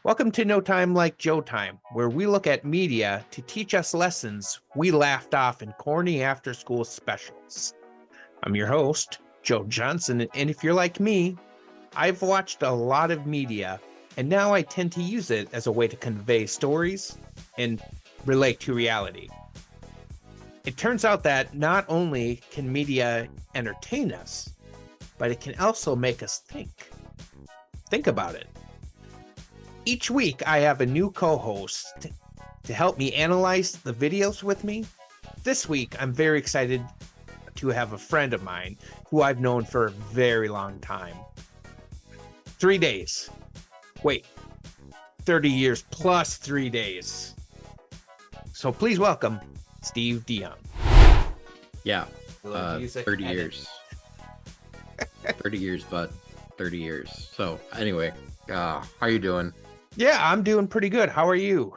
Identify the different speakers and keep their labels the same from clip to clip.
Speaker 1: Welcome to No Time Like Joe Time, where we look at media to teach us lessons we laughed off in corny after school specials. I'm your host, Joe Johnson, and if you're like me, I've watched a lot of media, and now I tend to use it as a way to convey stories and relate to reality. It turns out that not only can media entertain us, but it can also make us think. Think about it. Each week, I have a new co-host to help me analyze the videos with me. This week, I'm very excited to have a friend of mine who I've known for a very long time. 3 days. Wait, 30 years plus 3 days. So please welcome Steve DeYoung.
Speaker 2: Yeah, 30 years. 30 years, but 30 years. So anyway, how you doing?
Speaker 1: Yeah, I'm doing pretty good. How are you?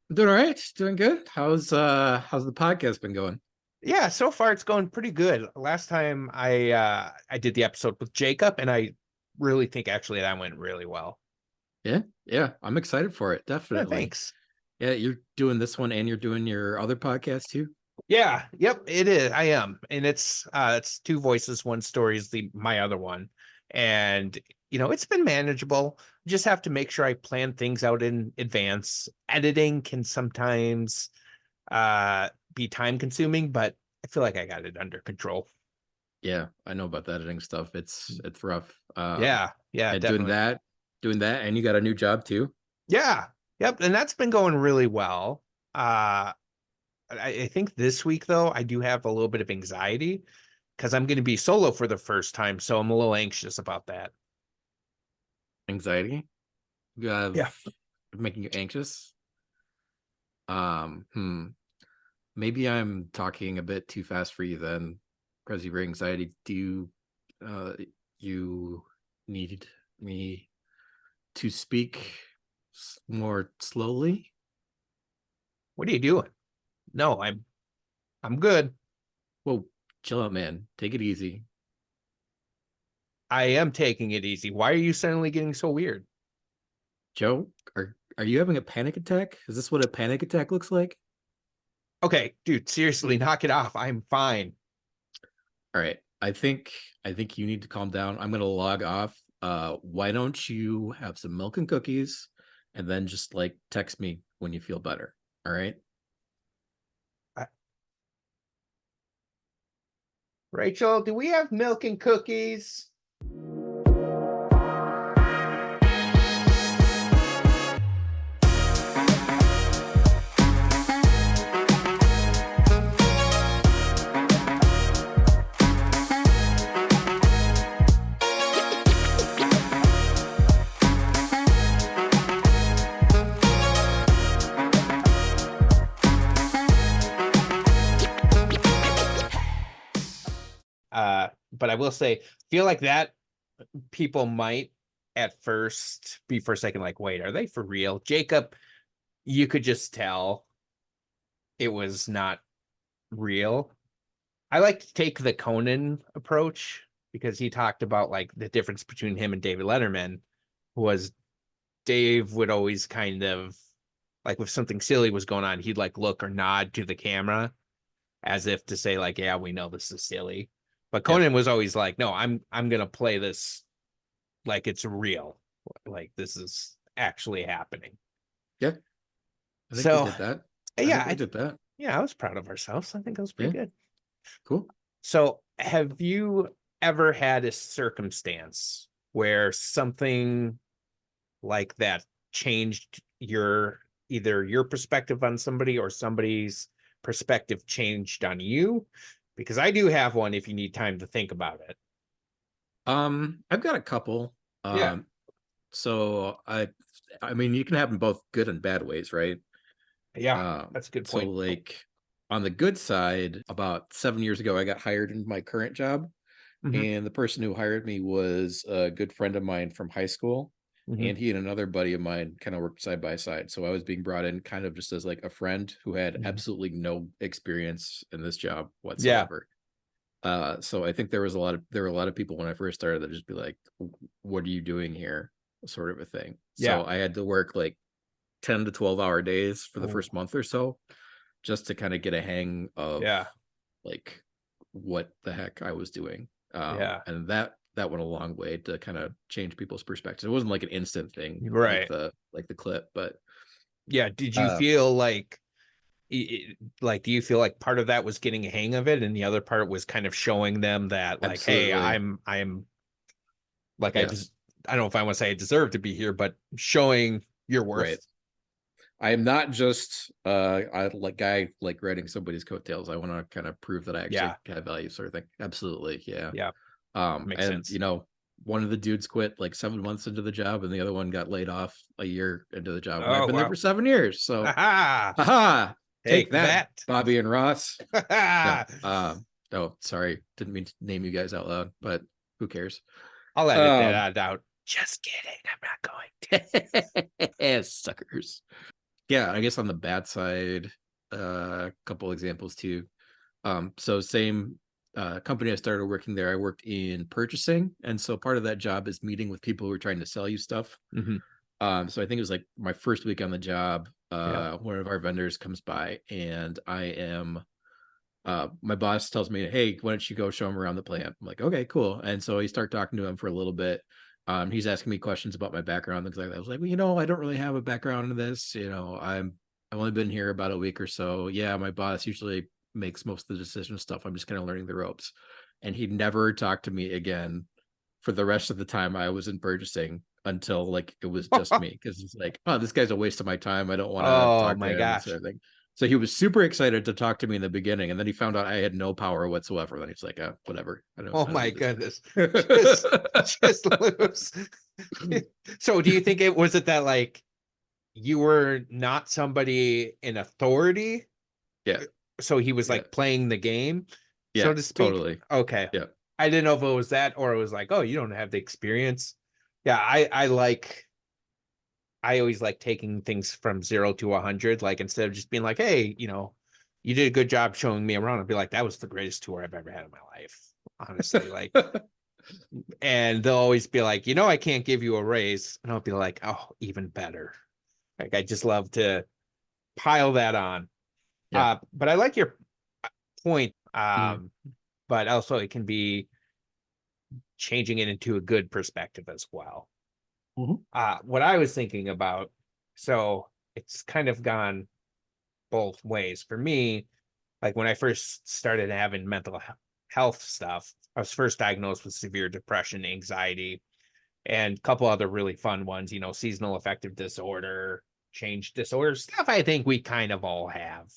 Speaker 2: I'm doing all right. Doing good. How's the podcast been going?
Speaker 1: Yeah, so far it's going pretty good. Last time I did the episode with Jacob, and I really think actually that went really well.
Speaker 2: Yeah, I'm excited for it.
Speaker 1: Yeah,
Speaker 2: Definitely.
Speaker 1: thanks.
Speaker 2: Yeah, you're doing this one and you're doing your other podcast too.
Speaker 1: Yeah, yep, it is. I am. And it's two voices, one story is my other one. And it's been manageable. Just have to make sure I plan things out in advance. Editing can sometimes be time consuming, but I feel like I got it under control.
Speaker 2: Yeah, I know about the editing stuff. It's rough.
Speaker 1: Yeah,
Speaker 2: And
Speaker 1: definitely.
Speaker 2: doing that, and you got a new job too.
Speaker 1: Yeah, yep, and that's been going really well. I think this week though, I do have a little bit of anxiety because I'm going to be solo for the first time, so I'm a little anxious about that.
Speaker 2: Anxiety. You have
Speaker 1: Yeah.
Speaker 2: making you anxious. Hmm. Maybe I'm talking a bit too fast for you then, because of your anxiety. Uh, you need me to speak more slowly?
Speaker 1: What are you doing? No, I'm good.
Speaker 2: Whoa, chill out, man. Take it easy.
Speaker 1: I am taking it easy. Why are you suddenly getting so weird?
Speaker 2: Joe, are you having a panic attack? Is this what a panic attack looks like?
Speaker 1: Okay, dude, seriously, knock it off. I'm fine.
Speaker 2: All right. I think you need to calm down. I'm gonna log off. Why don't you have some milk and cookies and then just like text me when you feel better? All right.
Speaker 1: Uh, Rachel, do we have milk and cookies? But I will say, feel like that people might at first be for a second like, wait, are they for real? Jacob, you could just tell it was not real. I like to take the Conan approach because he talked about like the difference between him and David Letterman was Dave would always kind of like if something silly was going on, he'd like look or nod to the camera as if to say like, yeah, we know this is silly. But
Speaker 2: Yeah.
Speaker 1: Conan was always like, no, I'm gonna play this like it's real, like this is actually happening.
Speaker 2: Yeah. I think we
Speaker 1: So
Speaker 2: did that. I
Speaker 1: yeah,
Speaker 2: think we did that.
Speaker 1: yeah, I was proud of ourselves. I think that was pretty
Speaker 2: Yeah.
Speaker 1: good.
Speaker 2: Cool.
Speaker 1: So have you ever had a circumstance where something like that changed either your perspective on somebody or somebody's perspective changed on you? Because I do have one if you need time to think about it.
Speaker 2: I've got a couple.
Speaker 1: Yeah.
Speaker 2: So I mean you can have them both good and bad ways, right?
Speaker 1: Yeah, that's a good
Speaker 2: So
Speaker 1: point.
Speaker 2: like on the good side, about 7 years ago, I got hired in my current job,
Speaker 1: Hmm.
Speaker 2: and the person who hired me was a good friend of mine from high school,
Speaker 1: Hmm.
Speaker 2: and he and another buddy of mine kind of worked side by side. So I was being brought in kind of just as like a friend who had
Speaker 1: Hmm.
Speaker 2: absolutely no experience in this job
Speaker 1: Yeah.
Speaker 2: whatsoever. So I think there were a lot of people when I first started that just be like, "What are you doing here?" sort of a thing.
Speaker 1: Yeah.
Speaker 2: So I had to work like 10 to 12-hour days for the
Speaker 1: Oh,
Speaker 2: first month or so, just to kind of get a hang of
Speaker 1: yeah.
Speaker 2: like what the heck I was doing.
Speaker 1: Yeah.
Speaker 2: And that went a long way to kind of change people's perspectives. It wasn't like an instant thing
Speaker 1: Right.
Speaker 2: like the clip, but
Speaker 1: Yeah. Did you
Speaker 2: uh
Speaker 1: feel like like do you feel like part of that was getting a hang of it and the other part was kind of showing them that like, hey,
Speaker 2: absolutely.
Speaker 1: I'm like
Speaker 2: Yes.
Speaker 1: I don't know if I want to say I deserve to be here, but showing your
Speaker 2: Right.
Speaker 1: worth.
Speaker 2: I am not just I like guy like riding somebody's coattails. I want to kind of prove that I actually
Speaker 1: Yeah.
Speaker 2: have value, sort of thing. Absolutely. Yeah.
Speaker 1: Yeah. Makes
Speaker 2: And
Speaker 1: sense.
Speaker 2: one of the dudes quit like 7 months into the job, and the other one got laid off a year into the job, and I've
Speaker 1: Oh,
Speaker 2: been there for
Speaker 1: wow.
Speaker 2: 7 years. So,
Speaker 1: Aha.
Speaker 2: haha, take
Speaker 1: Take
Speaker 2: that,
Speaker 1: that.
Speaker 2: Bobby and Ross. No, oh, sorry, didn't mean to name you guys out loud, but who cares?
Speaker 1: I'll edit
Speaker 2: Um,
Speaker 1: that out. Just kidding. I'm not going to.
Speaker 2: suckers. Yeah, I guess on the bad side, a couple examples too. So same company I started working there, I worked in purchasing, and so part of that job is meeting with people who are trying to sell you stuff.
Speaker 1: Hmm.
Speaker 2: So I think it was like my first week on the job.
Speaker 1: Yeah.
Speaker 2: One of our vendors comes by, and my boss tells me, "Hey, why don't you go show him around the plant?" I'm like, "Okay, cool." And so I start talking to him for a little bit. He's asking me questions about my background, things like that. I was like, well, I don't really have a background in this. I've only been here about a week or so. Yeah, my boss usually makes most of the decision stuff. I'm just kind of learning the ropes. And he never talked to me again for the rest of the time I was in purchasing, until like it was just me, because it's like, oh, this guy's a waste of my time. I don't want to
Speaker 1: Oh
Speaker 2: talk to
Speaker 1: my
Speaker 2: him and
Speaker 1: gosh.
Speaker 2: sort of thing. So he was super excited to talk to me in the beginning, and then he found out I had no power whatsoever. Then he's like, whatever.
Speaker 1: Oh
Speaker 2: I don't
Speaker 1: my
Speaker 2: need this
Speaker 1: goodness. Just
Speaker 2: guy.
Speaker 1: just lose. So do you think it was it that like you were not somebody in authority?
Speaker 2: Yeah,
Speaker 1: So he was
Speaker 2: yeah,
Speaker 1: like playing the game, so
Speaker 2: yeah,
Speaker 1: to speak?
Speaker 2: totally.
Speaker 1: Okay.
Speaker 2: Yeah.
Speaker 1: I didn't know if it was that or it was like, oh, you don't have the experience. Yeah, I always like taking things from 0 to 100. Like instead of just being like, hey, you did a good job showing me around, I'd be like, that was the greatest tour I've ever had in my life. Honestly. Like, and they'll always be like, I can't give you a raise. And I'll be like, oh, even better. Like I just love to pile that on.
Speaker 2: Yeah.
Speaker 1: But I like your point.
Speaker 2: Mhm.
Speaker 1: But also it can be changing it into a good perspective as well.
Speaker 2: Mhm.
Speaker 1: What I was thinking about, so it's kind of gone both ways for me. Like when I first started having mental health stuff, I was first diagnosed with severe depression, anxiety, and a couple other really fun ones, seasonal affective disorder, change disorder, stuff I think we kind of all have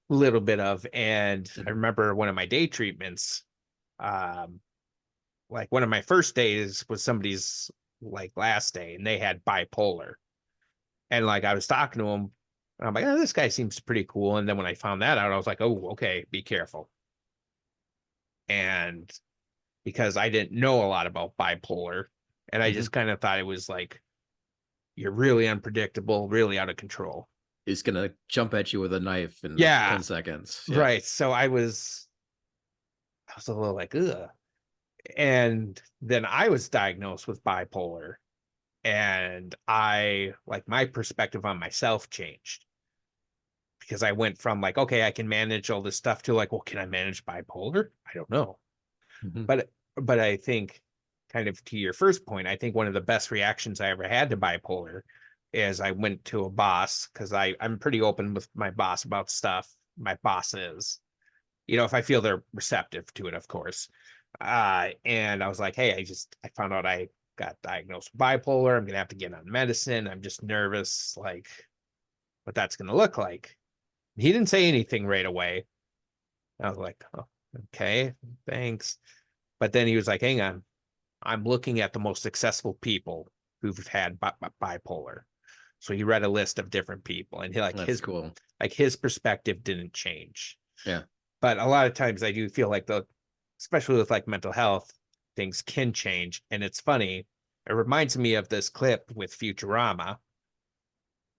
Speaker 1: a little bit of. And I
Speaker 2: Mhm.
Speaker 1: remember one of my day treatments, um, like one of my first days was somebody's like last day, and they had bipolar. And like I was talking to him, and I'm like, oh, this guy seems pretty cool. And then when I found that out, I was like, oh, okay, be careful. And because I didn't know a lot about bipolar, and I
Speaker 2: Mhm.
Speaker 1: just kind of thought it was like, you're really unpredictable, really out of control.
Speaker 2: He's gonna jump at you with a knife in
Speaker 1: Yeah,
Speaker 2: 10 seconds. Yeah.
Speaker 1: right. So I was a little like, ugh. And then I was diagnosed with bipolar, and I like my perspective on myself changed because I went from like, okay, I can manage all this stuff to like, well, can I manage bipolar? I don't know.
Speaker 2: Mhm.
Speaker 1: But I think kind of to your first point, I think one of the best reactions I ever had to bipolar is I went to a boss because I'm pretty open with my boss about stuff. My boss is, if I feel they're receptive to it, of course. And I was like, hey, I found out I got diagnosed with bipolar. I'm gonna have to get on medicine. I'm just nervous, like what that's gonna look like. He didn't say anything right away. I was like, oh, okay, thanks. But then he was like, hang on, I'm looking at the most successful people who've had bipolar. So he read a list of different people, and
Speaker 2: That's cool.
Speaker 1: his perspective didn't change.
Speaker 2: Yeah.
Speaker 1: But a lot of times I do feel like especially with like mental health, things can change. And it's funny. It reminds me of this clip with Futurama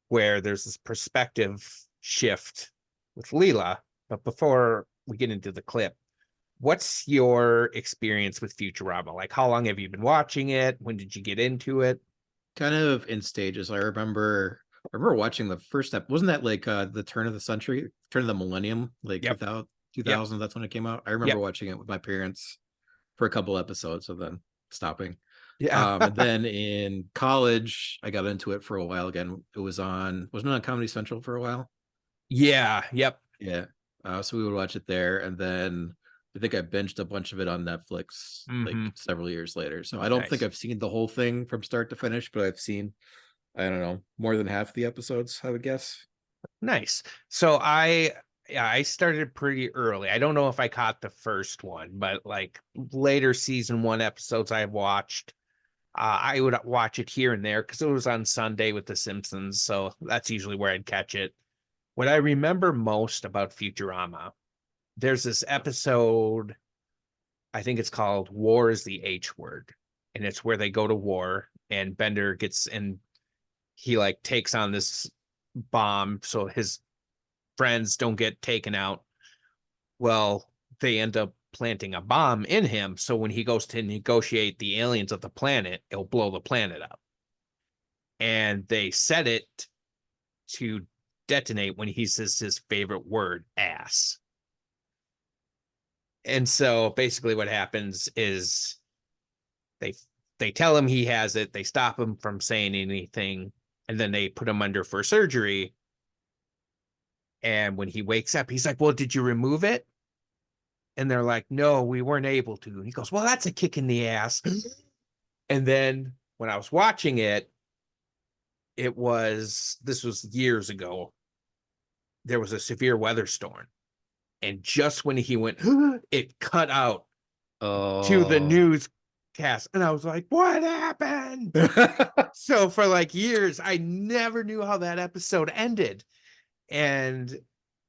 Speaker 1: where there's this perspective shift with Leela. But before we get into the clip, what's your experience with Futurama? Like, how long have you been watching it? When did you get into it?
Speaker 2: kind of in stages. I remember watching the first step. Wasn't that like the turn of the century, turn of the millennium, like
Speaker 1: Yep.
Speaker 2: 2000,
Speaker 1: Yep.
Speaker 2: 2000, that's when it came out. I remember
Speaker 1: Yep.
Speaker 2: watching it with my parents for a couple episodes and then stopping.
Speaker 1: Yeah.
Speaker 2: And then in college, I got into it for a while again. Wasn't it on Comedy Central for a while?
Speaker 1: Yeah. Yep.
Speaker 2: Yeah. So we would watch it there. And then I think I binged a bunch of it on Netflix like
Speaker 1: Mm-hmm.
Speaker 2: several years later. So I don't think
Speaker 1: Nice.
Speaker 2: I've seen the whole thing from start to finish, but I've seen, I don't know, more than half the episodes, I would guess.
Speaker 1: Nice. So yeah, I started pretty early. I don't know if I caught the first one, but like later season one episodes I've watched. I would watch it here and there because it was on Sunday with The Simpsons. So that's usually where I'd catch it. What I remember most about Futurama, there's this episode, I think it's called War is the H Word. And it's where they go to war and Bender gets and he like takes on this bomb so his friends don't get taken out. Well, they end up planting a bomb in him. So when he goes to negotiate the aliens of the planet, it'll blow the planet up. And they set it to detonate when he says his favorite word, ass. And so basically what happens is they they tell him he has it, they stop him from saying anything, and then they put him under for surgery. And when he wakes up, he's like, well, did you remove it? And they're like, no, we weren't able to. And he goes, well, that's a kick in the ass. And then when I was watching it, this was years ago. There was a severe weather storm. And just when he went, it cut out to the
Speaker 2: Oh.
Speaker 1: newscast. And I was like, what happened? So for like years, I never knew how that episode ended. And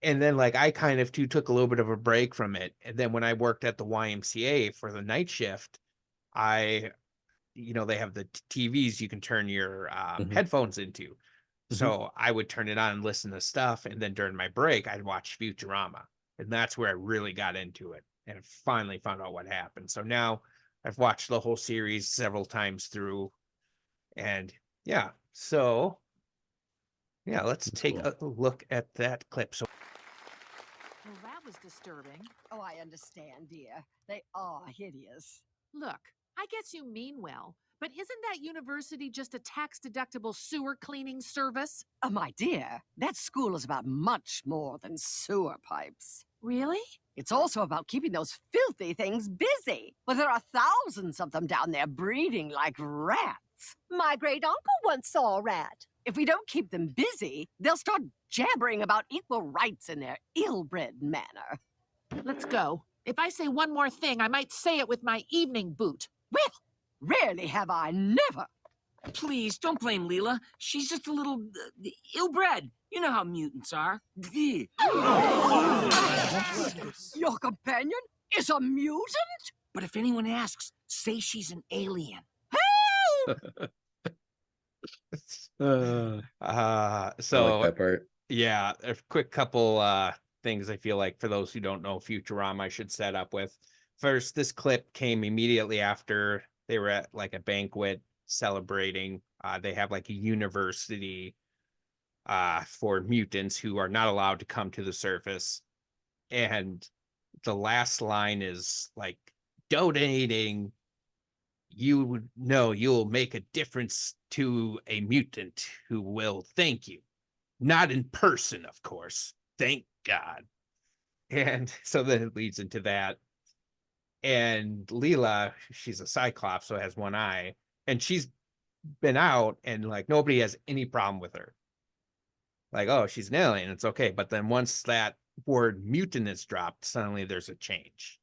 Speaker 1: then like I kind of too took a little bit of a break from it. And then when I worked at the YMCA for the night shift, I they have the TVs you can turn your
Speaker 2: Mhm,
Speaker 1: headphones into.
Speaker 2: mhm.
Speaker 1: So I would turn it on and listen to stuff. And then during my break, I'd watch Futurama. And that's where I really got into it and finally found out what happened. So now I've watched the whole series several times through. And yeah, so yeah, let's
Speaker 2: That's
Speaker 1: take
Speaker 2: cool.
Speaker 1: a look at that clip. So
Speaker 3: Well, that was disturbing.
Speaker 4: Oh, I understand, dear. They are hideous.
Speaker 3: Look, I guess you mean well, but isn't that university just a tax-deductible sewer cleaning service?
Speaker 4: Oh, my dear, that school is about much more than sewer pipes.
Speaker 3: Really?
Speaker 4: It's also about keeping those filthy things busy. Well, there are thousands of them down there breeding like rats.
Speaker 5: My great uncle once saw a rat.
Speaker 4: If we don't keep them busy, they'll start jabbering about equal rights in their ill-bred manner.
Speaker 3: Let's go. If I say one more thing, I might say it with my evening boot.
Speaker 4: Well, rarely have I never.
Speaker 6: Please, don't blame Leela. She's just a little ill-bred. You know how mutants are.
Speaker 4: Your companion is a mutant?
Speaker 6: But if anyone asks, say she's an alien.
Speaker 2: Uh, I like
Speaker 1: so
Speaker 2: that part.
Speaker 1: yeah, a quick couple things I feel like for those who don't know Futurama I should set up with. First, this clip came immediately after they were at like a banquet celebrating. They have like a university for mutants who are not allowed to come to the surface. And the last line is like donating, you know you'll make a difference to a mutant who will thank you. Not in person, of course. Thank God. And so then it leads into that. And Leela, she's a cyclops, so has one eye, and she's been out, and like nobody has any problem with her. Like, oh, she's an alien, it's okay. But then once that word mutant is dropped, suddenly there's a change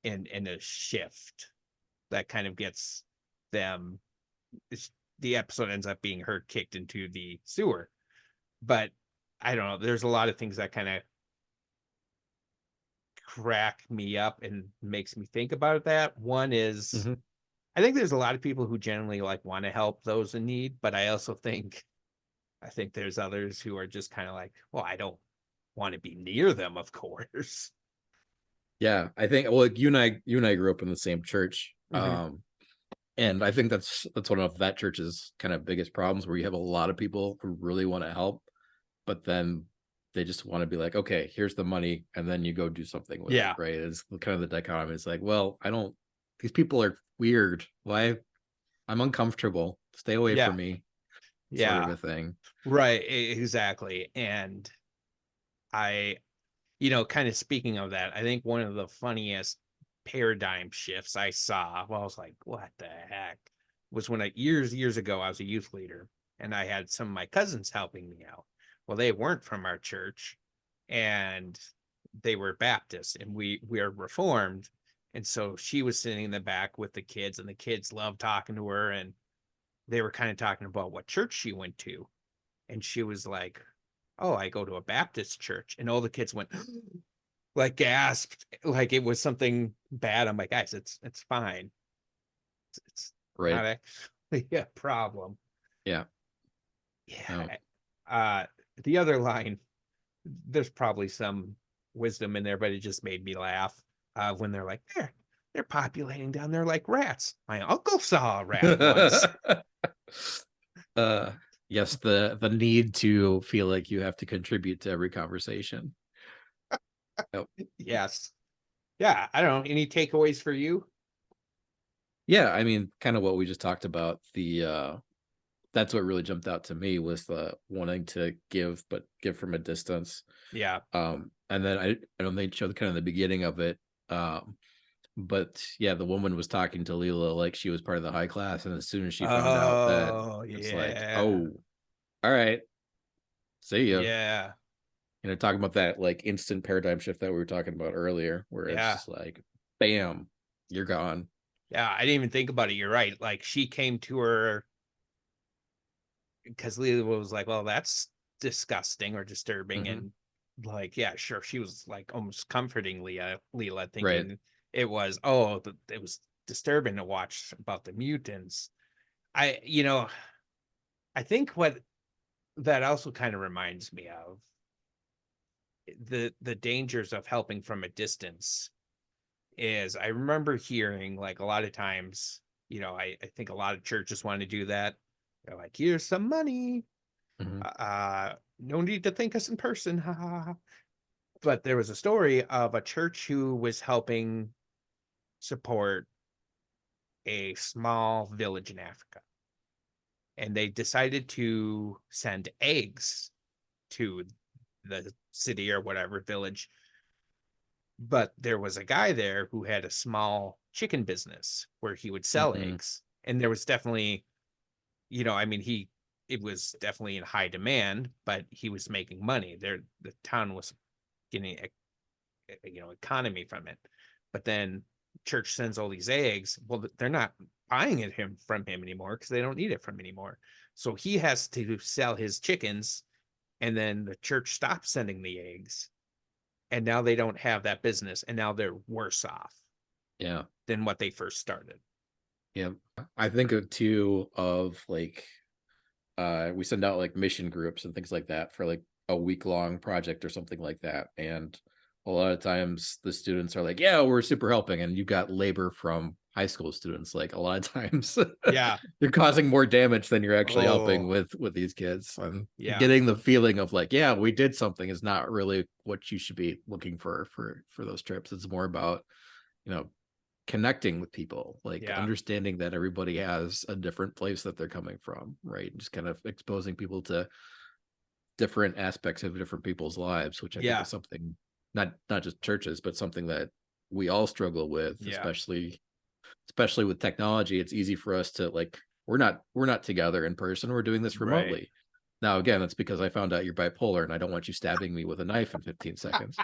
Speaker 1: and a shift that kind of gets them. The episode ends up being her kicked into the sewer. But I don't know. There's a lot of things that kind of crack me up and makes me think about that. One is
Speaker 2: Mhm.
Speaker 1: I think there's a lot of people who generally like want to help those in need, but I also think there's others who are just kind of like, well, I don't want to be near them, of course.
Speaker 2: Yeah, I think, well, like you and I grew up in the same church.
Speaker 1: Mhm.
Speaker 2: And I think that's one of that church's kind of biggest problems, where you have a lot of people who really want to help, but then they just want to be like, okay, here's the money, and then you go do something with it,
Speaker 1: Yeah.
Speaker 2: right? It's kind of the dichotomy. It's like, well, I don't. These people are weird. Why? I'm uncomfortable. Stay away
Speaker 1: Yeah.
Speaker 2: from me, sort of
Speaker 1: Yeah.
Speaker 2: a thing.
Speaker 1: Right. Exactly. And I, kind of speaking of that, I think one of the funniest paradigm shifts I saw, well, I was like, what the heck, was when years ago, I was a youth leader and I had some of my cousins helping me out. Well, they weren't from our church and they were Baptist and we are Reformed. And so she was sitting in the back with the kids and the kids loved talking to her. And they were kind of talking about what church she went to. And she was like, oh, I go to a Baptist church. And all the kids went, like gasped, like it was something bad. I'm like, guys, it's fine. It's
Speaker 2: Right.
Speaker 1: not actually a problem.
Speaker 2: Yeah.
Speaker 1: Yeah. The other line, there's probably some wisdom in there, but it just made me laugh. When they're like, they're populating down there like rats. My uncle saw a rat once.
Speaker 2: Yes, the need to feel like you have to contribute to every conversation.
Speaker 1: Yes. Yeah. I don't know. Any takeaways for you?
Speaker 2: Yeah, I mean, kind of what we just talked about. That's what really jumped out to me, was the wanting to give, but give from a distance.
Speaker 1: Yeah.
Speaker 2: And then I don't think showed kind of the beginning of it. But yeah, the woman was talking to Leela like she was part of the high class, and as soon as she found out that,
Speaker 1: Oh,
Speaker 2: it's like,
Speaker 1: yeah.
Speaker 2: oh, all right, see ya.
Speaker 1: Yeah.
Speaker 2: Talking about that like instant paradigm shift that we were talking about earlier, where it's
Speaker 1: Yeah.
Speaker 2: just like, bam, you're gone.
Speaker 1: Yeah. I didn't even think about it. You're right. Like she came to her because Leela was like, well, that's disgusting or disturbing.
Speaker 2: Mhm.
Speaker 1: And like, yeah, sure. She was like almost comforting Leela,
Speaker 2: Right.
Speaker 1: thinking it was, it was disturbing to watch about the mutants. I, I think what that also kind of reminds me of the dangers of helping from a distance is I remember hearing like a lot of times, I think a lot of churches want to do that. They're like, here's some money.
Speaker 2: Mhm.
Speaker 1: No need to thank us in person. Ha, ha, ha. But there was a story of a church who was helping support a small village in Africa. And they decided to send eggs to the city or whatever village. But there was a guy there who had a small chicken business where he would sell
Speaker 2: Mhm.
Speaker 1: eggs. And there was definitely, I mean, it was definitely in high demand, but he was making money. The town was getting economy from it. But then church sends all these eggs. Well, they're not buying it from him anymore because they don't need it from anymore. So he has to sell his chickens, and then the church stops sending the eggs, and now they don't have that business, and now they're worse off
Speaker 2: Yeah.
Speaker 1: than what they first started.
Speaker 2: Yeah. I think of too of like, we send out like mission groups and things like that for like a week-long project or something like that. And a lot of times the students are like, yeah, we're super helping. And you got labor from high school students. Like a lot of times
Speaker 1: Yeah.
Speaker 2: you're causing more damage than you're actually helping
Speaker 1: Oh,
Speaker 2: with these kids. And
Speaker 1: yeah.
Speaker 2: getting the feeling of like, yeah, we did something is not really what you should be looking for those trips. It's more about, you know, connecting with people, like
Speaker 1: Yeah.
Speaker 2: understanding that everybody has a different place that they're coming from, right? Just kind of exposing people to different aspects of different people's lives, which I think
Speaker 1: Yeah.
Speaker 2: is something not just churches, but something that we all struggle with,
Speaker 1: Yeah.
Speaker 2: especially with technology. It's easy for us to like, we're not together in person, we're doing this
Speaker 1: Right.
Speaker 2: remotely. Now again, that's because I found out you're bipolar and I don't want you stabbing me with a knife in 15 seconds.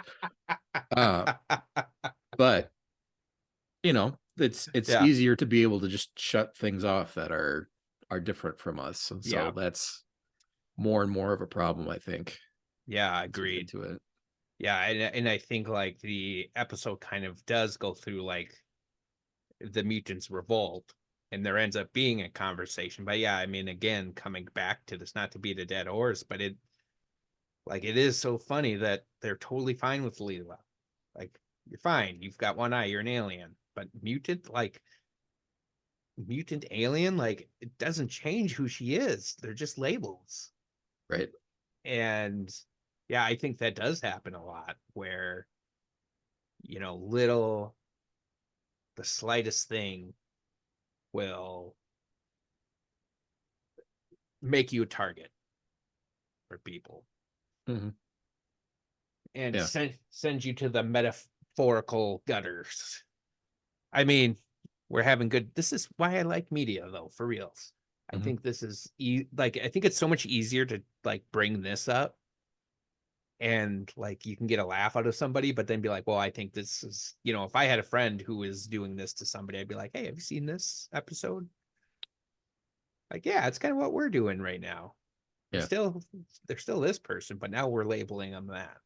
Speaker 2: But it's
Speaker 1: Yeah.
Speaker 2: easier to be able to just shut things off that are different from us. And so
Speaker 1: Yeah.
Speaker 2: that's more and more of a problem, I think.
Speaker 1: Yeah,
Speaker 2: As we get
Speaker 1: agreed.
Speaker 2: to it.
Speaker 1: Yeah, and I think like the episode kind of does go through like the mutants revolt, and there ends up being a conversation. But yeah, I mean, again, coming back to this, not to beat a dead horse, but it is so funny that they're totally fine with Leela. Like, you're fine, you've got one eye, you're an alien, but mutant, like mutant alien, like it doesn't change who she is. They're just labels.
Speaker 2: Right.
Speaker 1: And yeah, I think that does happen a lot where, the slightest thing will make you a target for people
Speaker 2: Hmm.
Speaker 1: and
Speaker 2: Yeah.
Speaker 1: send you to the metaphorical gutters. I mean, we're having this is why I like media though, for reals. I
Speaker 2: Mhm.
Speaker 1: think this is I think it's so much easier to like bring this up and like you can get a laugh out of somebody, but then be like, well, I think this is, if I had a friend who is doing this to somebody, I'd be like, hey, have you seen this episode? Like, yeah, it's kind of what we're doing right now. They're
Speaker 2: Yeah.
Speaker 1: still they're still this person, but now we're labeling them that.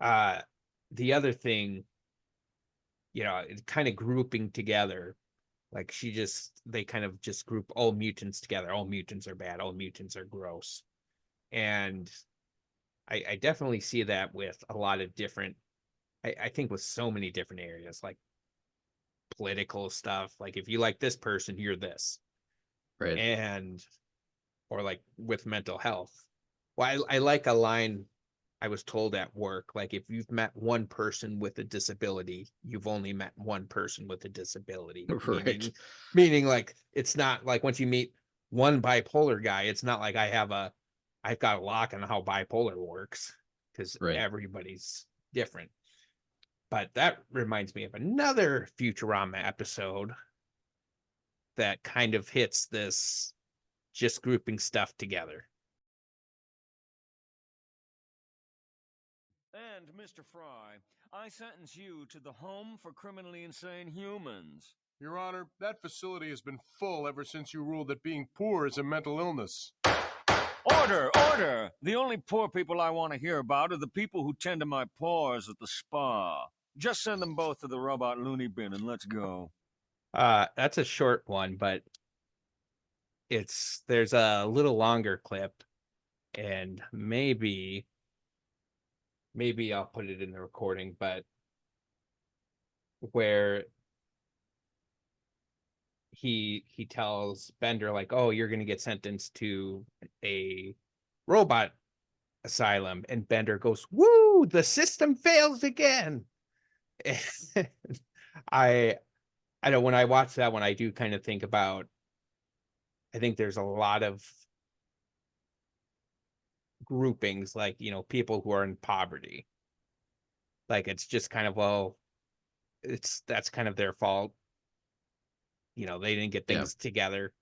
Speaker 1: Uh the other thing, it's kind of grouping together. Like they kind of just group all mutants together. All mutants are bad. All mutants are gross. And I definitely see that with a lot of different, I think with so many different areas, like political stuff. Like if you like this person, you're this.
Speaker 2: Right.
Speaker 1: And, or like with mental health. Well, I like a line I was told at work, like if you've met one person with a disability, you've only met one person with a disability.
Speaker 2: Right.
Speaker 1: Meaning like it's not like once you meet one bipolar guy, it's not like I've got a lock on how bipolar works because
Speaker 2: Right.
Speaker 1: everybody's different. But that reminds me of another Futurama episode that kind of hits this just grouping stuff together.
Speaker 7: And, Mr. Fry, I sentence you to the Home for Criminally Insane Humans.
Speaker 8: Your Honor, that facility has been full ever since you ruled that being poor is a mental illness.
Speaker 7: Order! Order! The only poor people I want to hear about are the people who tend to my paws at the spa. Just send them both to the robot loony bin and let's go.
Speaker 1: That's a short one, but there's a little longer clip, and maybe I'll put it in the recording, but where he tells Bender like, "Oh, you're going to get sentenced to a robot asylum," and Bender goes, "Woo! The system fails again." I I know when I watch that one, I do kind of think about. I think there's a lot of groupings, like people who are in poverty. Like it's just kind of, well, that's kind of their fault. They didn't get
Speaker 2: Yeah.
Speaker 1: things together,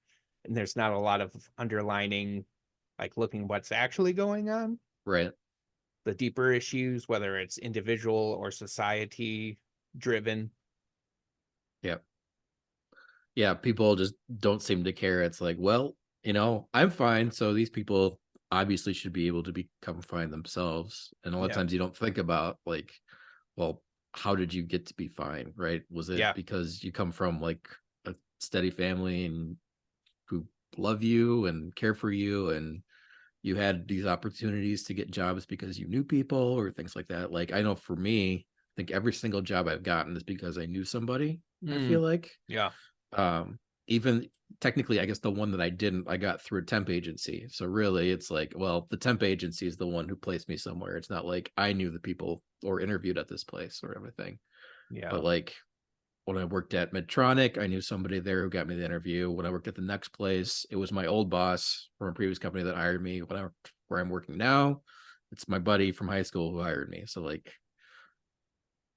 Speaker 1: and there's not a lot of underlining, like looking what's actually going on,
Speaker 2: Right.
Speaker 1: the deeper issues, whether it's individual or society driven.
Speaker 2: Yeah. Yeah. People just don't seem to care. It's like, well, I'm fine. So these people obviously should be able to become fine themselves. And a lot of
Speaker 1: Yeah.
Speaker 2: times you don't think about like, well, how did you get to be fine? Right. Was it
Speaker 1: Yeah.
Speaker 2: because you come from like a steady family and who love you and care for you and you had these opportunities to get jobs because you knew people or things like that? Like I know for me, I think every single job I've gotten is because I knew somebody. I feel like
Speaker 1: Yeah.
Speaker 2: even technically, I guess the one that I didn't, I got through a temp agency. So really it's like, well, the temp agency is the one who placed me somewhere. It's not like I knew the people or interviewed at this place or everything.
Speaker 1: Yeah.
Speaker 2: But like when I worked at Medtronic, I knew somebody there who got me the interview. When I worked at the next place, it was my old boss from a previous company that hired me. Where I'm working now, it's my buddy from high school who hired me. So like,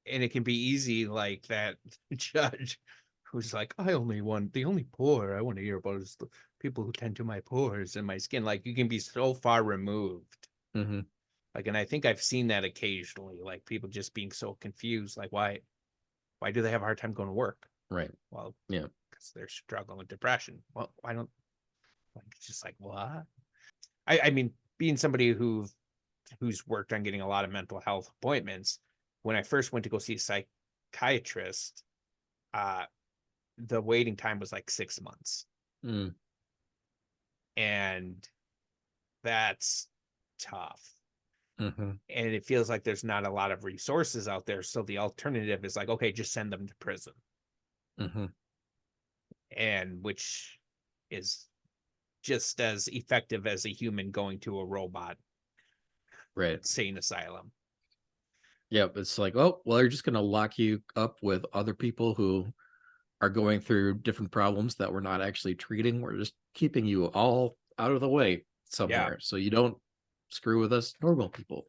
Speaker 1: And it can be easy, like that judge who's like, I only want the only poor I want to hear about is the people who tend to my pores and my skin. Like you can be so far removed.
Speaker 2: mhm,
Speaker 1: Like, and I think I've seen that occasionally, like people just being so confused, like why do they have a hard time going to work?
Speaker 2: right.
Speaker 1: Well,
Speaker 2: Yeah.
Speaker 1: because they're struggling with depression. Well, why don't, like, it's just like, what? I mean, being somebody who's worked on getting a lot of mental health appointments, when I first went to go see a psychiatrist, uh, the waiting time was like 6 months.
Speaker 2: Mm,
Speaker 1: And that's tough.
Speaker 2: mhm,
Speaker 1: And it feels like there's not a lot of resources out there. So the alternative is like, okay, just send them to prison.
Speaker 2: mhm.
Speaker 1: and which is just as effective as a human going to a robot
Speaker 2: Right.
Speaker 1: insane asylum.
Speaker 2: Yep. It's like, oh, well, they're just going to lock you up with other people who are going through different problems that we're not actually treating. We're just keeping you all out of the way somewhere, so you don't screw with us normal people,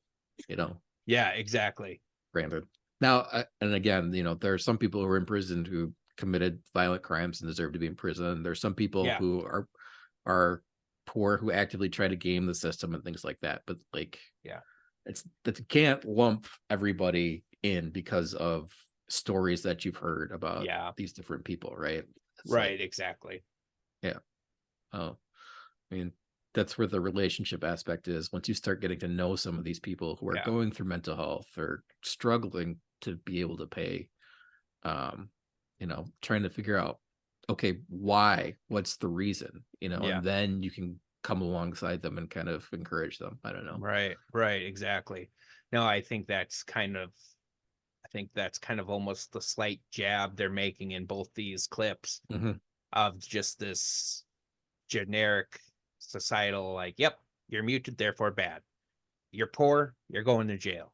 Speaker 2: you know.
Speaker 1: Yeah, exactly.
Speaker 2: Granted. Now, and again, you know, there are some people who are in prison who committed violent crimes and deserve to be in prison. There's some people who are poor who actively try to game the system and things like that. But like, it's that you can't lump everybody in because of stories that you've heard about these different people, right? It's
Speaker 1: right, exactly.
Speaker 2: Yeah. Oh, I mean, that's where the relationship aspect is. Once you start getting to know some of these people who are going through mental health or struggling to be able to pay, you know, trying to figure out, okay, why, what's the reason, you know, and then you can come alongside them and kind of encourage them. I don't know.
Speaker 1: Right, exactly. No, I think that's kind of almost the slight jab they're making in both these clips of just this generic societal, like, yep, you're muted, therefore bad. You're poor, you're going to jail.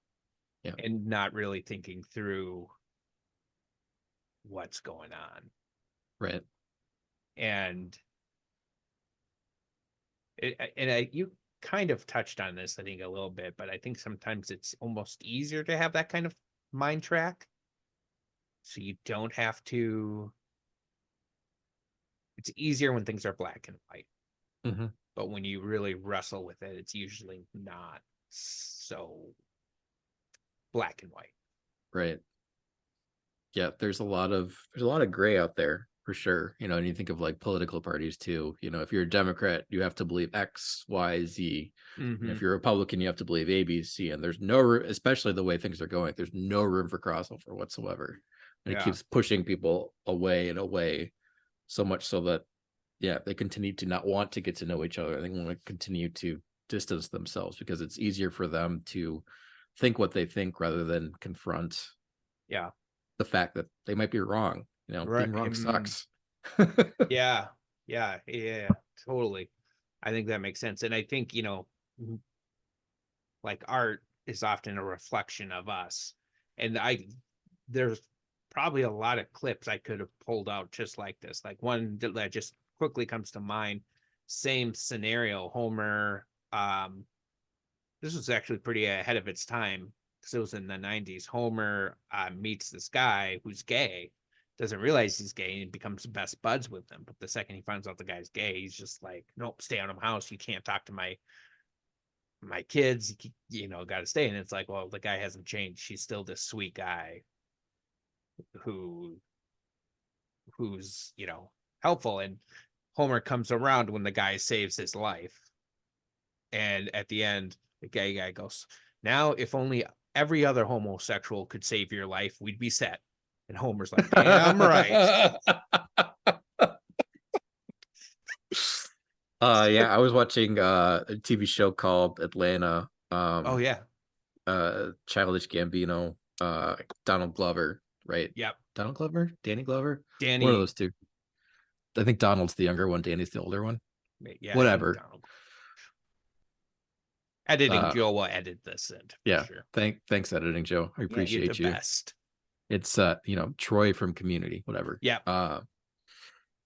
Speaker 1: And not really thinking through what's going on.
Speaker 2: Right.
Speaker 1: And you kind of touched on this, I think, a little bit, but I think sometimes it's almost easier to have that kind of mind track. So you don't have to. It's easier when things are black and white. But when you really wrestle with it, it's usually not so black and white.
Speaker 2: Right. Yeah, there's a lot of gray out there for sure. You know, and you think of like political parties too. You know, if you're a Democrat, you have to believe X, Y, Z. And if you're a Republican, you have to believe A, B, C. And there's no room, especially the way things are going, there's no room for crossover whatsoever. And it keeps pushing people away and away, so much so that they continue to not want to get to know each other. They want to continue to distance themselves because it's easier for them to think what they think rather than confront the fact that they might be wrong. You know, being wrong sucks.
Speaker 1: Yeah, totally. I think that makes sense. And I think, you know, like art is often a reflection of us. And there's probably a lot of clips I could have pulled out just like this. Like one that just quickly comes to mind, same scenario, Homer. This was actually pretty ahead of its time because it was in the 90s. Homer meets this guy who's gay, doesn't realize he's gay, and becomes best buds with him. But the second he finds out the guy's gay, he's just like, nope, stay out of my house. You can't talk to my kids. You know, got to stay. And it's like, well, the guy hasn't changed. He's still this sweet guy who's, you know, helpful. And Homer comes around when the guy saves his life. And at the end, the gay guy goes, now, if only every other homosexual could save your life, we'd be set. And Homer's like, damn right.
Speaker 2: I was watching a TV show called Atlanta. Childish Gambino, Donald Glover, right?
Speaker 1: Yep.
Speaker 2: Donald Glover? Danny Glover?
Speaker 1: Danny.
Speaker 2: One of those two. I think Donald's the younger one, Danny's the older one.
Speaker 1: Yeah.
Speaker 2: Whatever.
Speaker 1: Editing Joe will edit this in.
Speaker 2: Yeah. Sure. Thanks, Editing Joe. I appreciate you.
Speaker 1: Best.
Speaker 2: It's you know, Troy from Community, whatever.
Speaker 1: Yeah.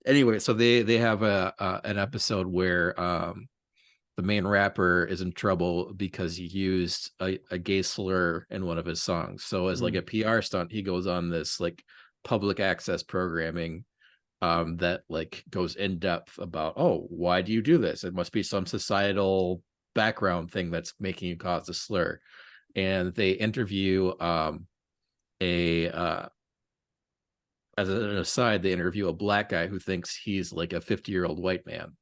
Speaker 2: Anyway, so they have an episode where the main rapper is in trouble because he used a gay slur in one of his songs. So as like a PR stunt, he goes on this like public access programming that like goes in depth about, oh, why do you do this? It must be some societal background thing that's making you cause the slur. And they interview as an aside, they interview a black guy who thinks he's like a 50-year-old white man.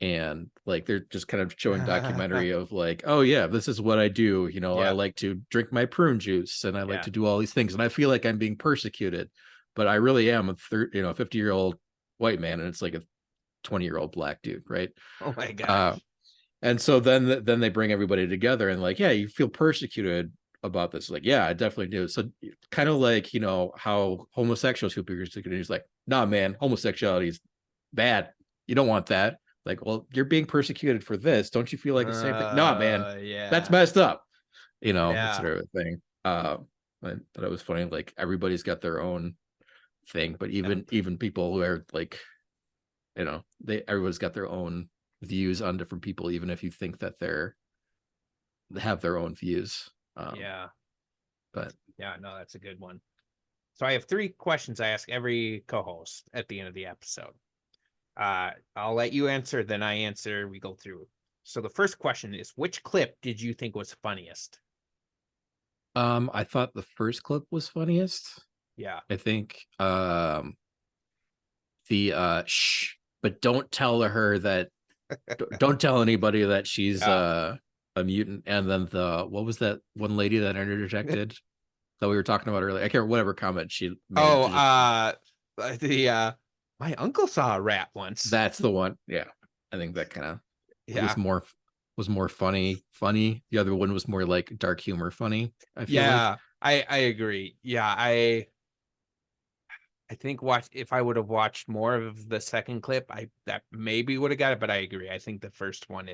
Speaker 2: And like they're just kind of showing documentary of like, oh yeah, this is what I do. You know, I like to drink my prune juice and I like to do all these things. And I feel like I'm being persecuted, but I really am a 50-year-old white man. And it's like a 20-year-old black dude, right?
Speaker 1: Oh my gosh.
Speaker 2: And so then they bring everybody together and like, yeah, you feel persecuted about this. Like, yeah, I definitely do. So kind of like, you know, how homosexuals who is like, nah, man, homosexuality is bad. You don't want that. Like, well, you're being persecuted for this. Don't you feel like the same thing? Nah, man, that's
Speaker 1: Yeah.
Speaker 2: messed up. You know, that
Speaker 1: Yeah.
Speaker 2: sort of thing. I thought it was funny. Like everybody's got their own thing, but even people who are like, you know, everybody's got their own views on different people, even if you think that they have their own views.
Speaker 1: Yeah.
Speaker 2: But
Speaker 1: Yeah, no, that's a good one. So I have 3 questions I ask every co-host at the end of the episode. I'll let you answer, then I answer, we go through. So the first question is, which clip did you think was funniest?
Speaker 2: I thought the first clip was funniest.
Speaker 1: Yeah.
Speaker 2: I think the shh, but don't tell her that don't tell anybody that she's
Speaker 1: Yeah.
Speaker 2: A mutant. And then what was that one lady that interjected that we were talking about earlier? I can't remember whatever comment she made.
Speaker 1: Oh, my uncle saw a rat once.
Speaker 2: That's the one. Yeah. I think that kind of
Speaker 1: Yeah.
Speaker 2: was more funny. The other one was more like dark humor funny. I feel
Speaker 1: Yeah,
Speaker 2: like.
Speaker 1: I agree. Yeah, I think if I would have watched more of the second clip, that maybe would have got it, but I agree. I think the first one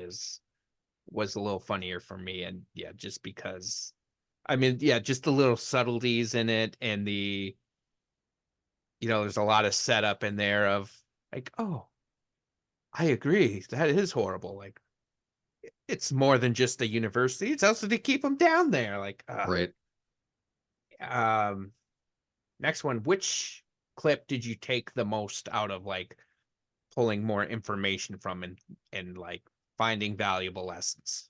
Speaker 1: was a little funnier for me, and yeah, just because I mean, yeah, just the little subtleties in it, and there's a lot of setup in there of like, oh, I agree, that is horrible. Like, it's more than just the university; it's also to keep them down there. Like,
Speaker 2: Right.
Speaker 1: Next one, which clip did you take the most out of, like, pulling more information from and like finding valuable lessons?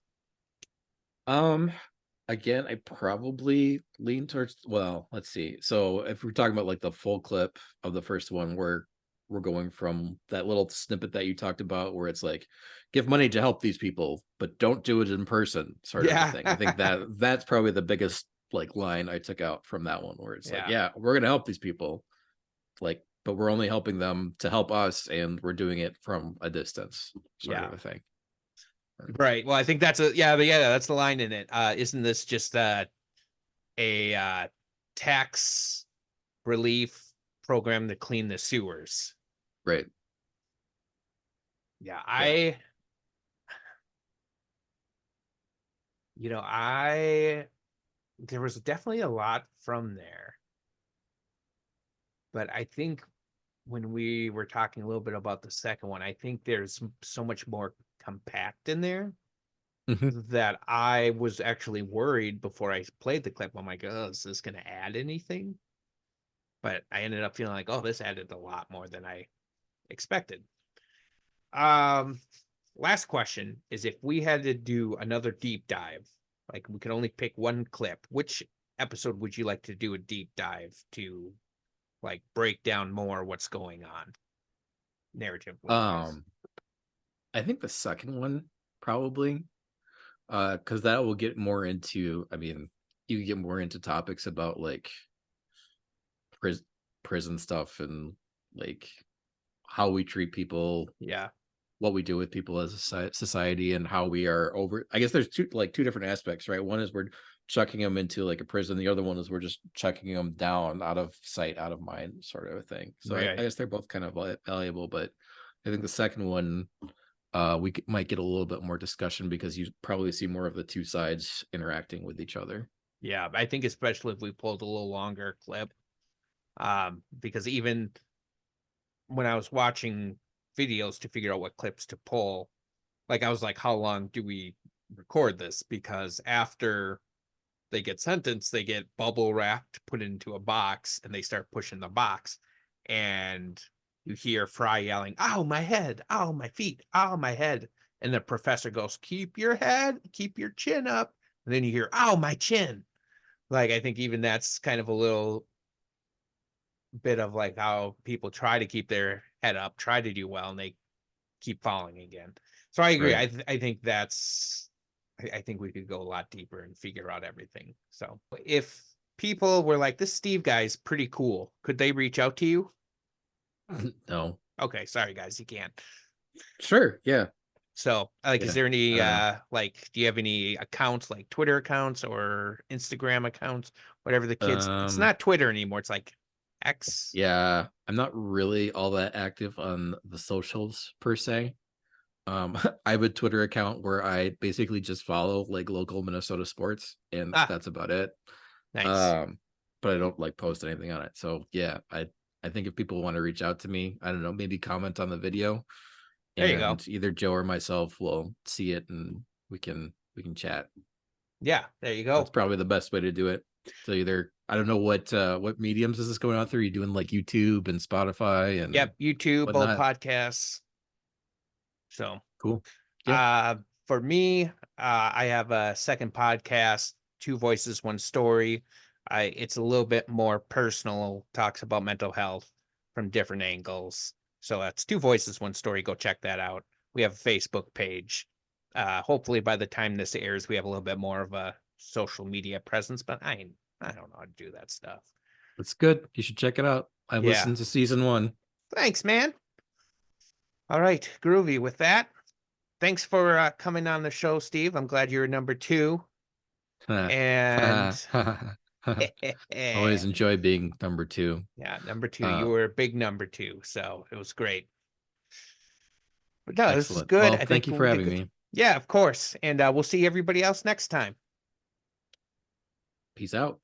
Speaker 2: Again, I probably lean towards, well, let's see. So if we're talking about like the full clip of the first one, where we're going from that little snippet that you talked about, where it's like, give money to help these people, but don't do it in person, sort of a
Speaker 1: Yeah.
Speaker 2: thing. I think that's probably the biggest like line I took out from that one, where it's like,
Speaker 1: Yeah.
Speaker 2: yeah, we're gonna help these people, like, but we're only helping them to help us, and we're doing it from a distance, sort
Speaker 1: Yeah.
Speaker 2: of a thing.
Speaker 1: Right. Well, I think that's that's the line in it. Isn't this just a tax relief program to clean the sewers?
Speaker 2: Right.
Speaker 1: Yeah, there was definitely a lot from there. But I think when we were talking a little bit about the second one, I think there's so much more compact in there that I was actually worried before I played the clip. I'm like, oh, is this going to add anything? But I ended up feeling like, oh, this added a lot more than I expected. Last question is, if we had to do another deep dive, like we could only pick one clip, which episode would you like to do a deep dive to, like, break down more what's going on narrative wise?
Speaker 2: I think the second one probably, because that will get more into, I mean, you get more into topics about like prison stuff, and like how we treat people,
Speaker 1: Yeah.
Speaker 2: what we do with people as a society, and how we are over. I guess there's two different aspects, right? One is we're chucking them into like a prison. The other one is we're just chucking them down, out of sight, out of mind, sort of a thing. So I guess they're both kind of valuable, but I think the second one, might get a little bit more discussion, because you probably see more of the two sides interacting with each other.
Speaker 1: Yeah, I think especially if we pulled a little longer clip, because even when I was watching videos to figure out what clips to pull, like, I was like, how long do we record this? Because after they get sentenced, they get bubble wrapped, put into a box, and they start pushing the box, and you hear Fry yelling, "Ow, my head! Ow, my feet! Ow, my head!" And the professor goes, "Keep your chin up." And then you hear, "Ow, my chin!" Like, I think even that's kind of a little bit of like how people try to keep their head up, try to do well, and they keep falling again. So I agree.
Speaker 2: Right.
Speaker 1: I think I think we could go a lot deeper and figure out everything. So if people were like, this Steve guy's pretty cool, could they reach out to you?
Speaker 2: No.
Speaker 1: Okay, sorry guys, you can't.
Speaker 2: Sure. Yeah.
Speaker 1: So, like, is
Speaker 2: Yeah,
Speaker 1: there any
Speaker 2: I don't know.
Speaker 1: like, do you have any accounts, like Twitter accounts or Instagram accounts, whatever the kids? It's not Twitter anymore. It's like X.
Speaker 2: Yeah, I'm not really all that active on the socials per se. I have a Twitter account where I basically just follow like local Minnesota sports, and
Speaker 1: Ah,
Speaker 2: that's about it.
Speaker 1: nice.
Speaker 2: But I don't like post anything on it. So yeah, I think if people want to reach out to me, I don't know, maybe comment on the video,
Speaker 1: There you go.
Speaker 2: and either Joe or myself will see it, and we can chat.
Speaker 1: Yeah, there you
Speaker 2: That's
Speaker 1: go.
Speaker 2: probably the best way to do it. So either I don't know what mediums is this going out through? Are you doing like YouTube and Spotify and
Speaker 1: Yep, YouTube, old
Speaker 2: whatnot?
Speaker 1: podcasts. So,
Speaker 2: Cool. Yeah.
Speaker 1: for me, I have a second podcast, Two Voices, One Story. It's a little bit more personal, talks about mental health from different angles. So that's Two Voices, One Story. Go check that out. We have a Facebook page. Hopefully by the time this airs, we have a little bit more of a social media presence, but I don't know how to do that stuff.
Speaker 2: It's good. You should check it out. I
Speaker 1: Yeah.
Speaker 2: listened to season 1.
Speaker 1: Thanks, man. All right, groovy. With that, thanks for coming on the show, Steve. I'm glad you're number 2. And
Speaker 2: Always enjoy being number 2.
Speaker 1: yeah, number 2. You were a big number 2, so it was great. But no, this is
Speaker 2: Excellent.
Speaker 1: good.
Speaker 2: Well,
Speaker 1: I
Speaker 2: thank
Speaker 1: think
Speaker 2: you
Speaker 1: we'll
Speaker 2: for
Speaker 1: get
Speaker 2: having
Speaker 1: good.
Speaker 2: me.
Speaker 1: Yeah, of course. And we'll see everybody else next time.
Speaker 2: Peace out.